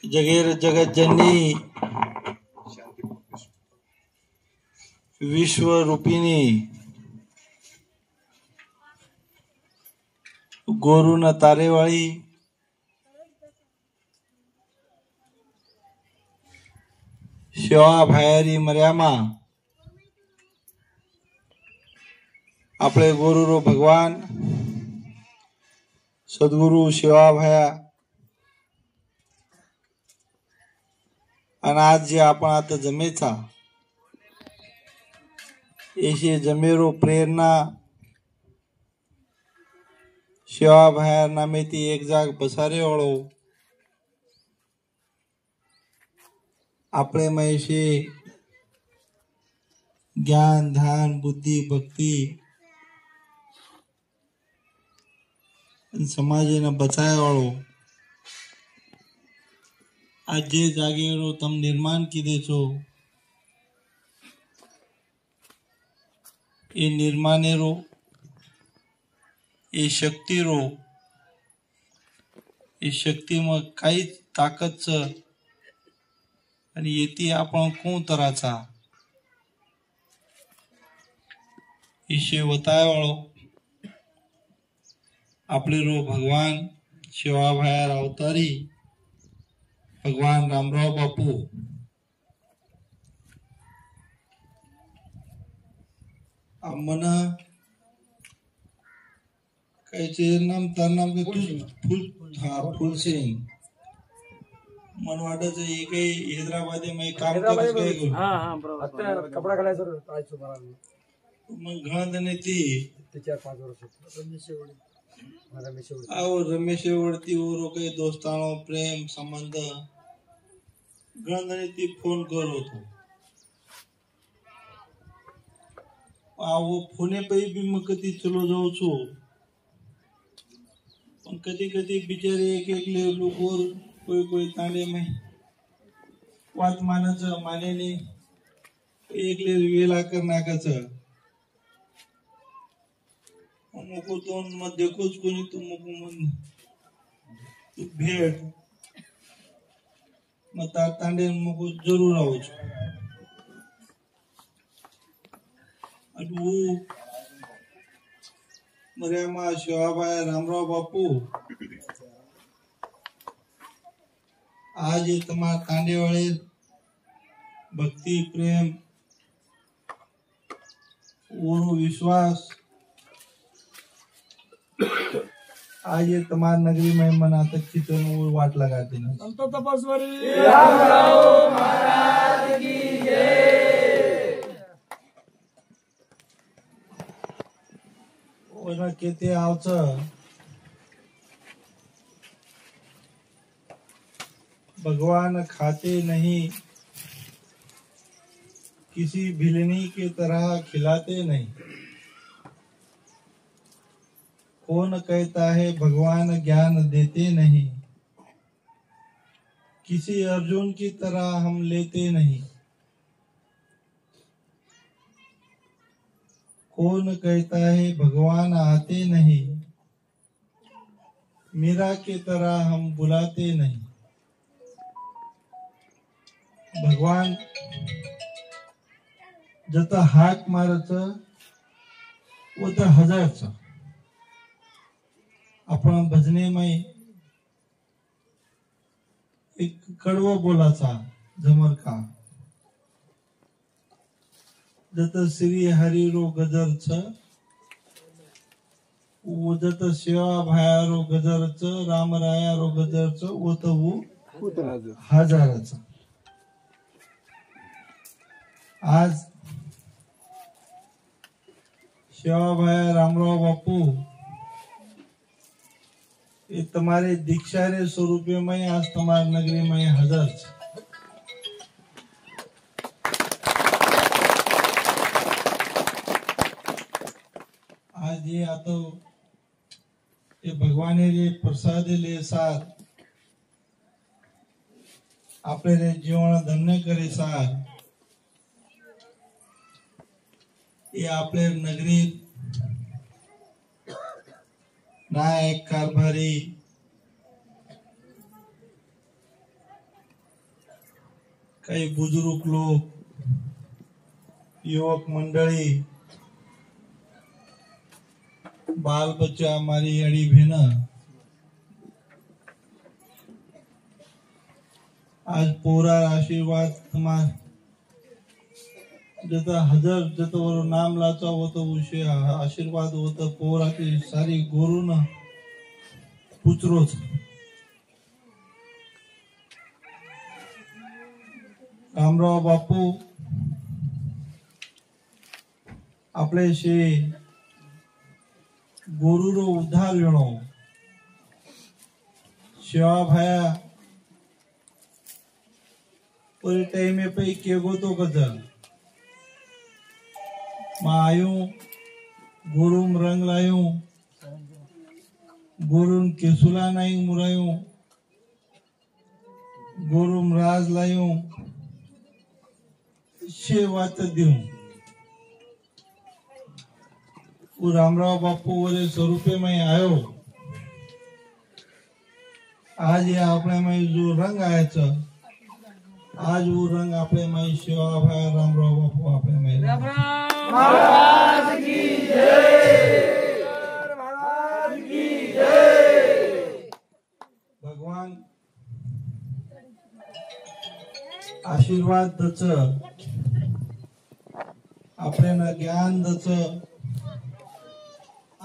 जगेर जगज्जननी विश्वरूपिणी गोरून तारेवाळी शिवा भायारी मर्यामा आपले गुरु भगवान सद्गुरु शिवा भाया आणि आज जे आपण आता जमेचा ऐसे जमेरो प्रेरणा शिवा भाया नामे ती एक जाग बसारे वाळो आपले मैशे ज्ञान ध्यान बुद्धी भक्ती समाजेने बचाया वाळो आज जे जागेरो तम निर्माण कीधे छो ए निर्माणेरो ए शक्तीरो ए शक्ती मग काहीच ताकदच आणि येती आपण कोण तराचा ईशे वताय वाळो आपले रो भगवान शिवाभाया अवतारी भगवान रामराव बापू आम्हाला कायचे नाम तर नाम फुल सिंग मन वाटत एक हैदराबाद में काम करत काय कपडा घालायचं मग घालने ती 4-5 वर्ष रमेश वरती ओरो काही दोस्तानो प्रेम संबंध घालने ती फोन करत होतो वो फोने पे भी मैं कभी चलो जाऊँ छो कधी कधी बिचारे एक ले लोग और कोई तांडे में वात मानाचं माने ने एक ले वेला कर नाकाचं मुको तो मत देखोच कोणी तू मुको मन तू भेट मग तांडे मुको जरूर आवच अडू मर्यामा शिवाभाया रामराव बापू आज ये तुम्हारा तांडे वाले भक्ति प्रेम और विश्वास आज ये तुम्हारा नगरी में मना तक की तो वो वाट लगाते हैं संत तपस्वी रामराव महाराज की जय। ओना कहते आवच भगवान खाते नहीं किसी भिलनी की तरह खिलाते नहीं कौन कहता है भगवान ज्ञान देते नहीं किसी अर्जुन की तरह हम लेते नहीं कौन कहता है भगवान आते नहीं मीरा की तरह हम बुलाते नहीं भगवान जत हाक मारायचं व तर हजारचं आपण भजनेमध्ये एक कडवं बोलाचा जमर का जत श्री हरिरो गजरच जत शिवा भायारो गजरच रामरायारो गजरच ओतवू हजाराच आज शिवाभाया रामराव बापू ये तुम्हारे दीक्षारे स्वरूपे में आज तुम्हारे नगरी में हजार आज ये आतो ये भगवान रे प्रसाद ले सार आपले रे जीवन धन्य करे सार ये आपले नगरी नायक कारभारी काही बुजुर्ग लोक, युवक मंडळी, बाल बच्चा, मारी अड़ी भेना, आज पूरा आशीर्वाद तुम्हार जता हजार जत वो नाम लाचा वो तो उसे आशीर्वाद वो तो पूरा की सारी गुरु न पुत्रोच रामराव बापू आपले शे गुरु रो उद्धार वेणो सेवा भाया पूरे टाइम में पे केगो तो कजल मां आयूं गुरुम रंग लायूं गुरुन केसुला नाई मुरायूं गुरुम राज लायूं शे वात दियूं वो रामराव बापू वरे स्वरूपे में आयो आज ये अपने में जो रंग आया छ आज वो रंग अपने में सेवा भाई रामराव बापू अपने में महाराज की जय, महाराज की जय। भगवान आशीर्वाद दच अपने न ज्ञान दच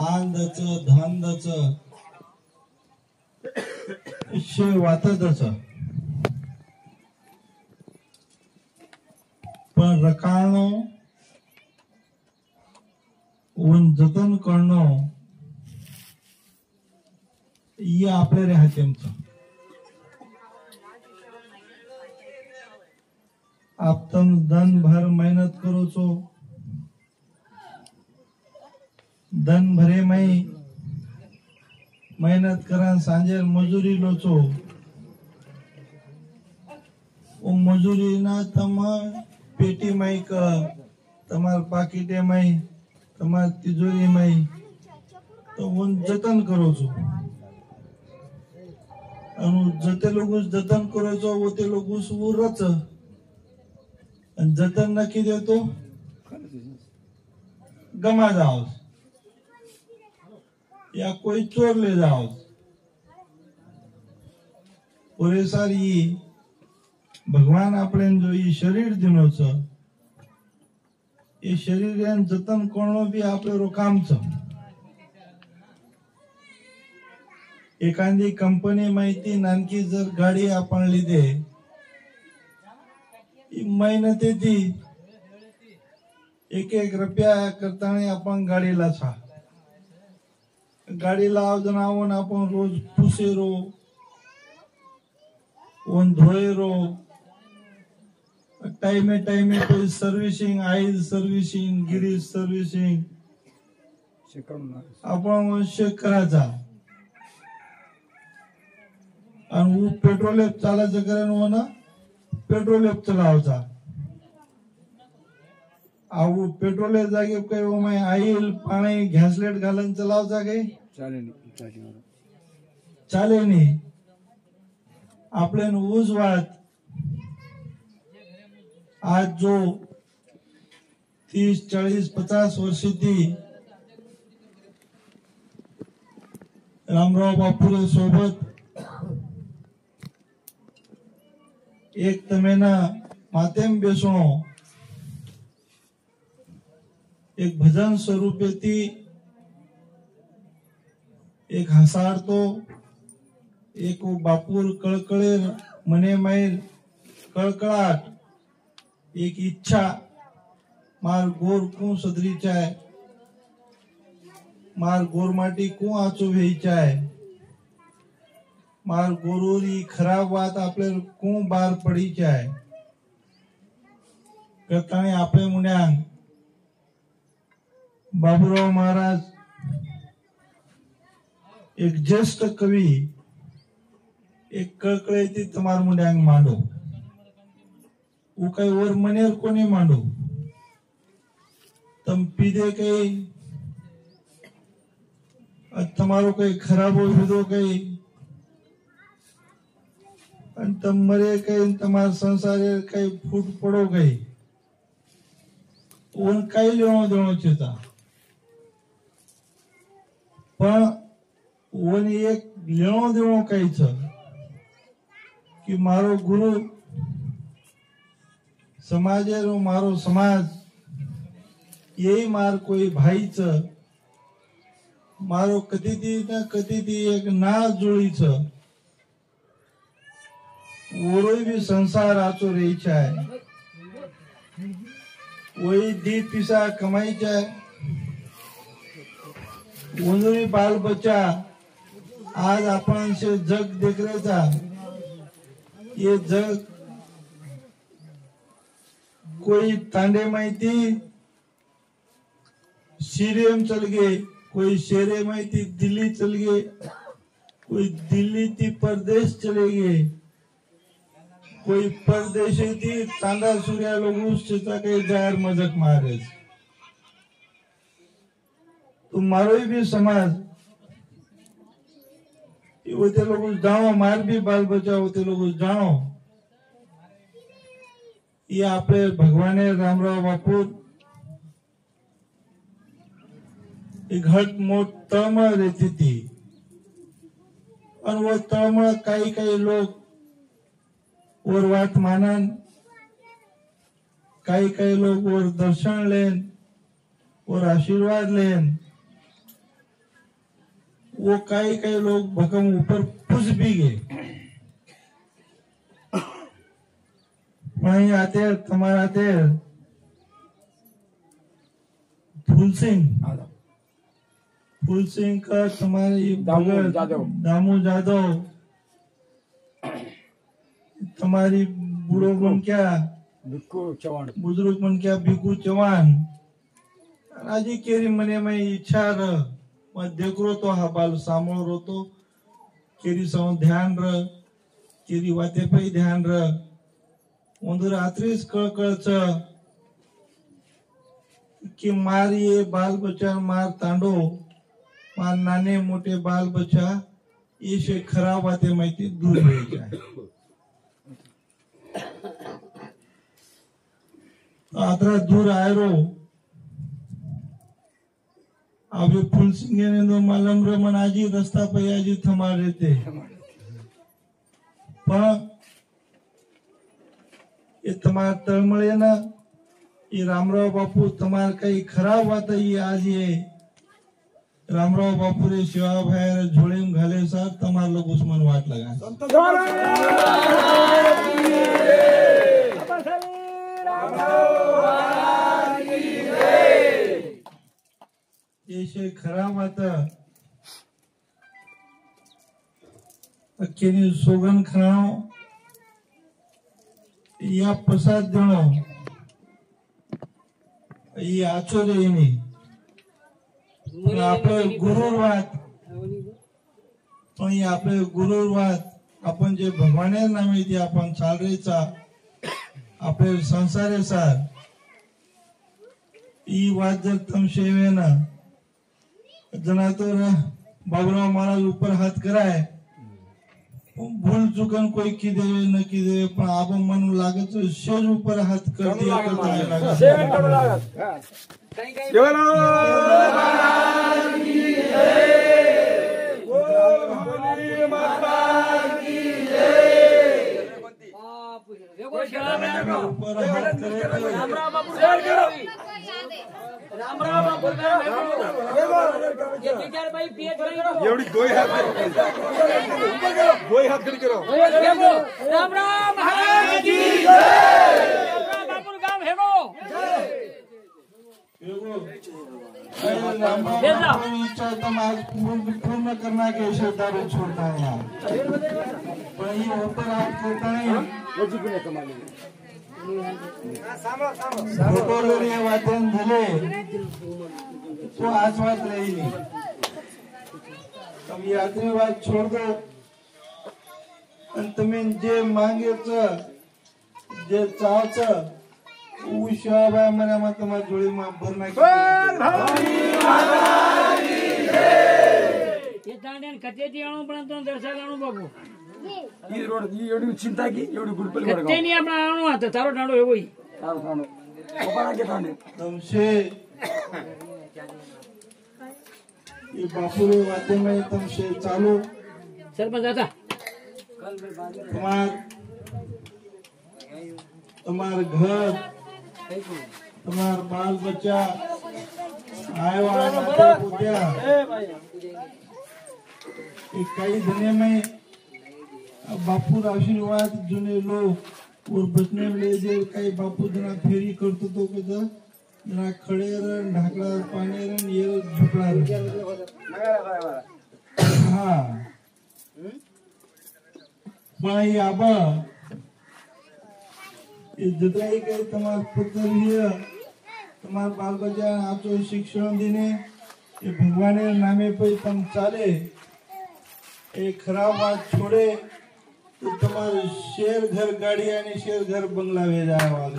आन दच धन दच शे वात दच पण रकाळनो उन जतन करणो ये आपले रे हातेमचं आप तम दिन भर मेहनत करो छो दिन भरे में मेहनत करा सांजे मजूरी लो छो ओ मजूरी ना तम पेटी में का तमार पाकिटे में तमार तिजोरी में तो उन जतन करो छो अनु जते लोग जतन करो छो वो ते लोग वो रच जतन नक्की देतो गमा जाओ या कोई चोर ले जाओ पूरे सारी भगवान अपने जो ये शरीर दिनो छ ये शरीर यान जतन करणो भी आपले रो काम छ एखादी कंपनी माहिती नानकी जर गाडी आपण लिदे मेहनती थी एक एक रुपया करता अपन गाड़ी ला छा गाड़ी लाव जनावन अपन रोज पुसे रो उन धोए रो टाइमे टाइमे कोई servicing oil servicing greasing servicing अपन चेक करायचा आणि वो पेट्रोल चालायचं कारण वो ना पेट्रोल चलावचा आऊ पेट्रोल जागे काही वो मैं ऑयल पाणी गॅसलेट घालून चलावचा काही चाले नाही आपले ऊस वात आज जो 30, 40, 50 वर्ष थी रामराव बापू सोबत एक तमेना मातेम बेसणो एक भजन स्वरूपे ती एक हसाडतो एक बापूर कळकळे मने माईल कळकळाट एक इच्छा मार गोर को सदरी चाय मार गोर माटी को आचो वेई चाय मार गोरोरी खराब बात आपले को बार पडी चाय करताने आपले मुन्यांग बाबूराव महाराज एक ज्येष्ठ कवी एक कळकळे ती तमार मुन्यांग मांडो वो काही वर मनेर कोणी मांडो तम पीदे काही તમારો કઈ ખરાબ હોય બધો કઈ અને તમારે કઈ તમારા સંસારે કઈ ફૂટ પડો ગઈ ઓન કઈ લેણો દેણો છે તા પણ ઓન એક લેણો દેણો કઈ છે કે મારો ગુરુ સમાજેનો મારો સમાજ यही मार कोई भाई छ मारो कतीती एक ना जोड़ी छ वोरो भी संसार आचो रही चाहे वही दी पिसा कमाई चाहे उन्होंने बाल बच्चा आज अपन से जग देख रहा था ये जग कोई तांडे माहिती सीरियम चल गए कोई शेरे माहिती दिल्ली चल गए कोई दिल्ली थी परदेश चले गए कोई परदेशी थी तांडा सूर्या लोग उससे के जाहिर मजाक मारे तो मारो भी समाज होते लोग जानो मार भी बाल बचा होते लोग जानो ये आपे भगवाने रामराव बापू घट मोट तळमळ रहती थी और वो तळमळ काही लोग और बात मानन काही लोग और दर्शन लेन और आशीर्वाद लेन वो काही लोग भकम ऊपर पुष भी गए वहीं आते तुम्हारा आते फूल सिंह का तुम्हारी दामू जादव तुम्हारी बूढ़ो बन क्या बिक्कू चव्हाण बुजुर्ग बन क्या भिक्कू चव्हाण आजी केरी मने में इच्छा र मैं देख रो तो हा बाल सामोळ रो तो केरी सौ ध्यान र केरी वाते पे ध्यान र ಒಂದು रात्रीच कळकळच कि मार ये बाल बच्चा मार तांडो मार नाने मोटे बाल बच्चा ये से खराब बातें माहिती दूर हो जाए आतरा दूर आए रो अभी फूल सिंह ने तो मालूम रमन आजी रास्ता पे आजी थमा रहते पर ये तुम्हारा तळमळे ना ये रामराव बापू तुम्हार काही खराब बात ये आज ये रामराव बापू रे शिवा भाई झोळीम घाले सर तुम्हार लोग उस्मान वाट लगा ये शे खराब आता अखेरी सोगन खाओ या प्रसाद देणो ये आचो रे नहीं पण आपले गुरुवाद पण ये आपले गुरुवाद आपण जे भगवाने नामे ते आपण चालरेचा आपले संसारे सार ई वाद जर तुम शेवे ना जना तो बाबूराव महाराज ऊपर हाथ कराए भूल चुकन कोई की देवे न की देवे पण आप मन लागत शेज ऊपर हाथ कर दिया एवढी दोय हात खड़ी करो राम राम महाराज की जय बापुर गांव हेगो इच्छा तुम आज पूर्ण करना के श्रद्धा छोड़ता है यहाँ पर ये ऊपर हाथ करता है फोटो ले वाचन झाले तो आज बात रही नहीं तुम यात्री बात छोड़ दो तुम्हें जे मांगे जे चाहच वो शिवाबाई मना मत तुम्हारी जोड़ी में भरना ये दांडियन कते दियाणो पण तो दर्शा लाणो बाबू ઈ રોડ ઈ એવડી ચિંતા કી એવડી ગુડપલ વડગાવ ગત્તેની આપણા આણો હતો તારો ડાંડો એવો ઈ તારો થાનો ઓપારા કે થાને તમશે ये बापुरे वाते में तमसे चालू સરપંચ હતા તમાર घर તમાર बाल बच्चा आया माता पुत्या कई धने में बापू आशीर्वाद जुने लोग और बचने ले जे कई बापू जना फेरी करतो तो कदा जना खड़े रन ढाकला पानी रन ये झुकला हाँ भाई आबा ये जतराई के तमार पुत्र हिय तमार बाल बच्चा आचो शिक्षण दिने ये भगवान के नामे पे तम चाले ये खराब बात छोड़े तो तमार शेर घर गाड़ी आणि शेर घर बंगला वे जाए वाले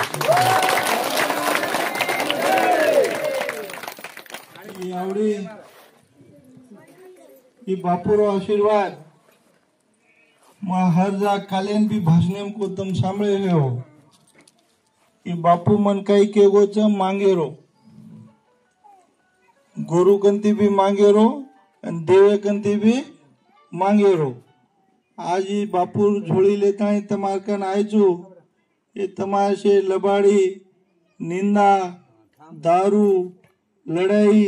ये आवड़ी ये बापुरो आशीर्वाद मां हर जा कालेन भी भाषणे को तम सांभळे हो ये बापू मन कई के गो च मांगे रो गुरु कंती भी मांगे रो और देवे कंती भी मांगे रो आज ये बापू झोली लेता है तमार कन आयजू ये तमार से लबाड़ी निंदा दारू लड़ाई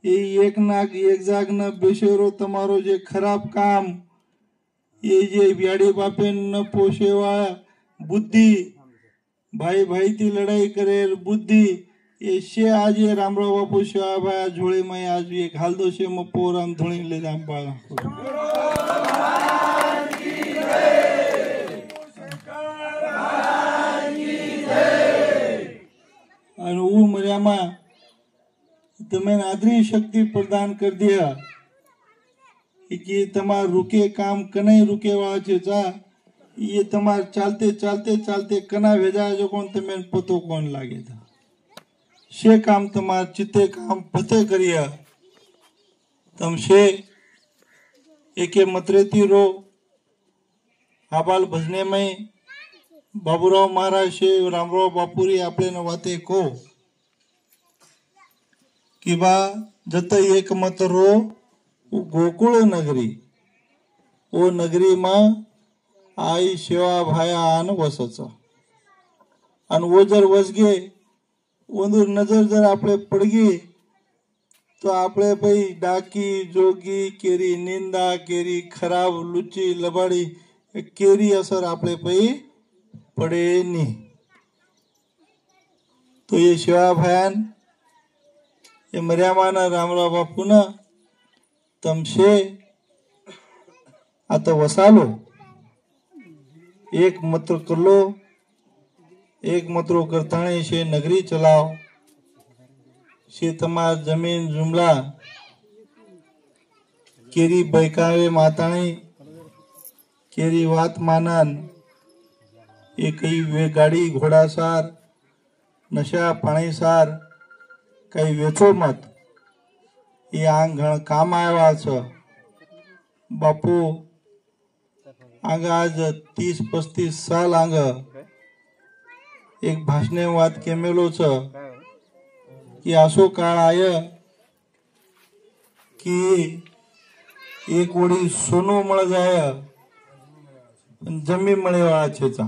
ये एक नाक एक जाग न बेशेरो तमारो जे खराब काम ये जे ब्याड़ी बापे न पोषेवा बुद्धि भाई भाई ती लड़ाई करे बुद्धि ये शे आज ये रामराव बापू शिवा भाई झोले में आज एक हालदो शे म पोराम धोणी ले जाम पाला और वो मर्यामा तमें आदरी शक्ति प्रदान कर दिया कि तमार रुके काम कने रुके वाला छे चा ये तमार चालते चालते चालते कना भेजा जो कौन तमें पतो कौन लागे था शे काम तमार चित्ते काम पते करिया तम शे एके मतरेती रो हाबाल भजने में बाबूराव महाराज शे रामराव बापुरी आपले न वाते को कि बा जत एक मत रो गोकुळ नगरी ओ नगरी में आई शिवा भाया आन वसच अन वो जर वसगे ओंदूर नजर जर आपले पड़गी तो आपले भाई डाकी जोगी केरी निंदा केरी खराब लुची लबाड़ी केरी असर आपले भाई पड़े नहीं तो ये शिवा भायान ये मर्यामाना रामराव बापू ना तमशे आता वसालो एक मत्र कर लो एक मतरो करताने शे नगरी चलाओ शे तमार जमीन जुमला केरी बैकावे माताणी केरी वात मानन ये कई वे गाड़ी घोड़ा सार नशा पानी सार कई वेचो मत ये आंग घण काम आया छ बापू आंग आज 30-35 साल आंग एक भाषणे वाद केमेलो छ कि आसो काळ आय कि एक वडी सोनो मळ जाय जमी मळे वाळा छेचा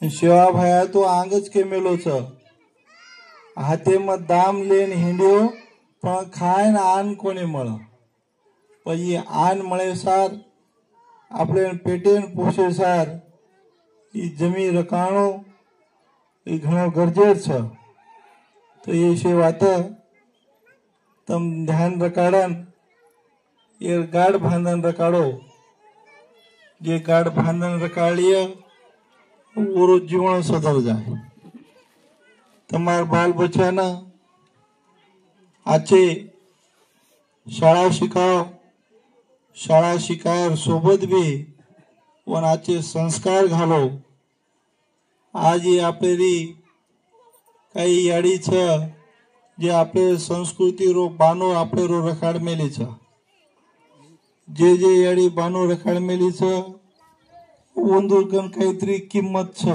शिवा भाया तो आंगच केमेलो छ हाथे में दाम लेन हिंड्यो पण खाय न आन कोने मळ पछी आन मळे सार आपले पेटेन पोषे सार ई जमी रकाणो ई घणो गरजेर छ तो ये शे वात तम ध्यान रकाड़न ये गाढ़ बांधन रकाड़ो जे गाढ़ बांधन रकाड़िया वो जीवन सधर जाए तमार बाल बच्चा ना आचे शाळा शिकाव शाळा शिकायर सोबत भी वन आचे संस्कार घालो आज ये आपली काही याडी छ जे आपले संस्कृती रो बानो आपले रो रखाड मेली छ जे याडी बानो रखाड़ मेली छ काहीतरी किंमत छ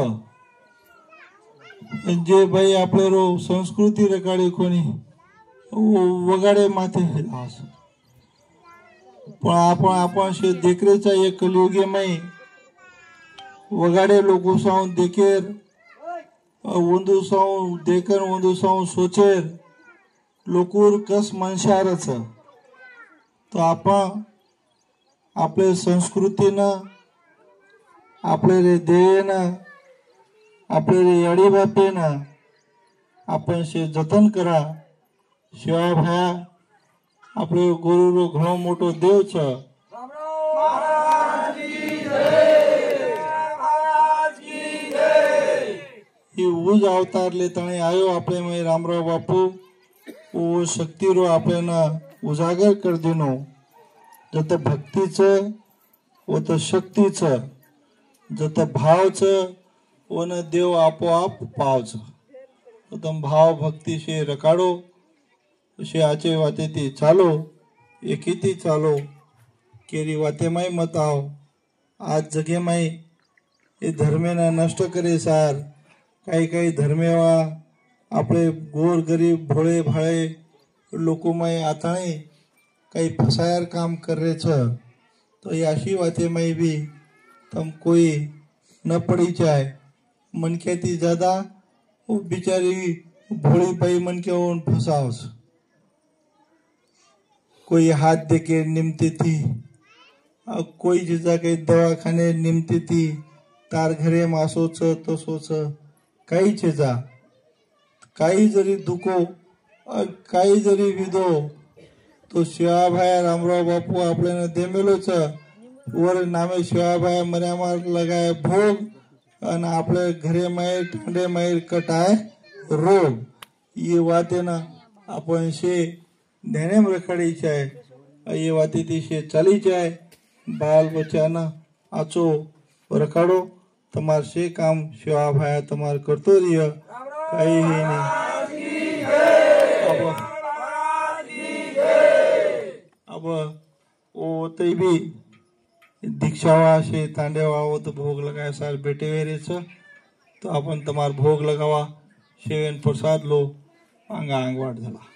जे भाई आपले रो संस्कृती रखाड़ी कोणी वगाडे माथे पण आपण शे देखरेचा एक कलियुगे में वगाडे लोगों साउ देखेर वंदु साउ देकर वंदु साउ सोचेर लोकूर कस मनशारच तो आपण आपले संस्कृतीनं आपले रे देयनं आपले रे याडी बापेनं आपण शे जतन करा शिवाय भाया आपले गुरु घणो मोटो देव छ ही उज अवतार ले तणे आयो आपले में रामराव बापू वो शक्ती रो आपल्याला उजागर कर दिनो जत भक्तीचं व त शक्तीचं जत भावचं व न देव आपोआप पावचं तम भाव भक्ती शे रकाडो शे आचे वाते ती चालो एकीती चालो केरी वाते माय मत आओ आज जगे माय ये धर्मेना नष्ट करे सार काही काही धर्मेवा आपले गोर गरीब भोळे भाळे लोको में आताणे काही फसायर काम कर रहे छ तो ये अशी वाते में भी तम कोई न पड़ी जाए मन के ती ज्यादा वो बिचारी भोली पाई मन के उन फसाओस कोई हाथ दे के निमती थी कोई जिजा के दवाखाने निमती थी तार घरे मासोच तो सोच काही चीजा काही जरी दुखो काही जरी विधो तो शिवाभाया रामराव बापू आपल्याला देमेलो छ वर नामे शिवाभाया मर्या मार लगाए भोग आणि आपल्या घरे माहेर ठांडे माहेर कटाय रोग ये वाते ना आपण शे ध्यानेम रखड़ी आहे ये वाते ती शे चाली जाए बाल बच्चाना आचो रखाड़ो तमार शे काम शिवाभाया तमार करतो रिय काही ही नहीं अब वो तई भी दीक्षावा से तांडेवा वो तो भोग लगाए साल बेटे वेरे छ तो अपन तमार भोग लगावा शेवन प्रसाद लो आंगा आंगवाट झाला।